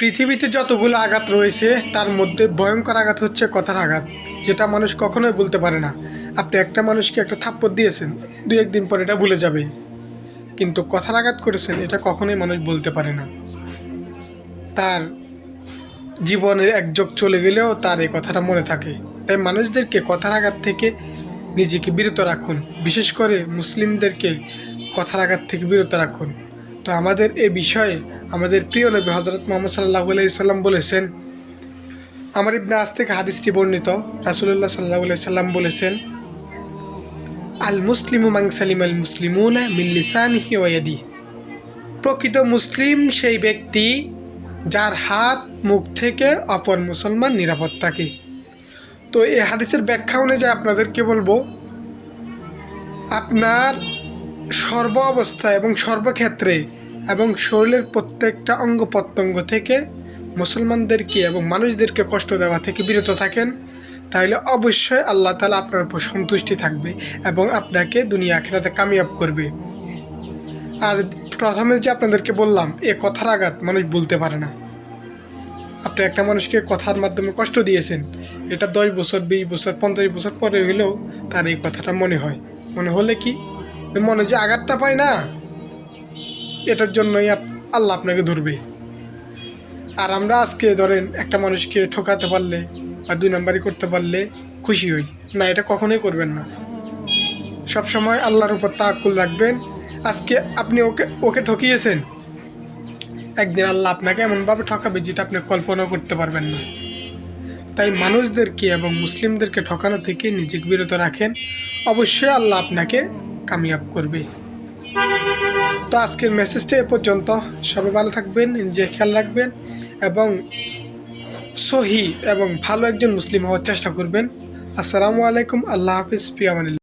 পৃথিবীতে যতগুলো আঘাত রয়েছে তার মধ্যে ভয়ঙ্কর আঘাত হচ্ছে কথার আঘাত, যেটা মানুষ কখনোই বলতে পারে না। আপনি একটা মানুষকে একটা থাপ্পড় দিয়েছেন, 2-1 দিন পর এটা ভুলে যাবে, কিন্তু কথার আঘাত করেছেন এটা কখনোই মানুষ বলতে পারে না। তার জীবনের এক যোগ চলে গেলেও তার এই কথাটা মনে থাকে। তাই মানুষদেরকে কথার আঘাত থেকে নিজেকে বিরত রাখুন, বিশেষ করে মুসলিমদেরকে কথার আঘাত থেকে বিরত রাখুন। তো আমাদের এই বিষয়ে আমাদের প্রিয় নবী হযরত মুহাম্মদ সাল্লাল্লাহু আলাইহি সাল্লাম বলেছেন, আমার ইবনে আস থেকে হাদিসটি বর্ণিত, রাসূলুল্লাহ সাল্লাল্লাহু আলাইহি সাল্লাম বলেছেন, আল মুসলিমু মান সালিমাল মুসলিমুনা মিন লিসানিহি ওয়া ইয়াদিহি। প্রকৃত মুসলিম সেই ব্যক্তি যার হাত মুখ থেকে অপর মুসলমান নিরাপদ থাকে। তো এই হাদিসের ব্যাখ্যা অনুযায়ী আপনাদেরকে বলবো, আপনার সর্ব অবস্থায় এবং সর্বক্ষেত্রে এবং শরীরের প্রত্যেকটা অঙ্গ প্রত্যঙ্গ থেকে মুসলমানদেরকে এবং মানুষদেরকে কষ্ট দেওয়া থেকে বিরত থাকেন, তাহলে অবশ্যই আল্লাহ তাআলা আপনার উপর সন্তুষ্টি থাকবে এবং আপনাকে দুনিয়া আখিরাতে কামিয়াব করবে। আর প্রথমে যে আপনাদেরকে বললাম, এ কথার আঘাত মানুষ বলতে পারে না। আপনি একটা মানুষকে কথার মাধ্যমে কষ্ট দিয়েছেন, এটা 10 বছর 20 বছর 50 বছর পরে হলেও তার এই কথাটা মনে হয়। মনে হলে কি মনে যে আঘাতটা পায় না, এটার জন্যই আল্লাহ আপনাকে ধরবে। আর আমরা আজকে ধরেন একটা মানুষকে ঠকাতে পারলে বা 2 নাম্বারি করতে পারলে খুশি হই না, এটা কখনোই করবেন না। সবসময় আল্লাহর উপর তাওয়াক্কুল রাখবেন। আজকে আপনি ওকে ঠকিয়েছেন, একদিন আল্লাহ আপনাকে এমনভাবে ঠকাবে যেটা আপনি কল্পনাও করতে পারবেন না। তাই মানুষদেরকে এবং মুসলিমদেরকে ঠকানো থেকে নিজেকে বিরত রাখেন, অবশ্যই আল্লাহ আপনাকে কামিয়াব করবে। তো আজকের মেসেজটা এ পর্যন্ত। সবাই ভালো থাকবেন, নিজে খেয়াল রাখবেন এবং সহি এবং ভালো একজন মুসলিম হওয়ার চেষ্টা করবেন। আসসালামু আলাইকুম, আল্লাহ হাফিজ, ফি আমানিল্লাহ।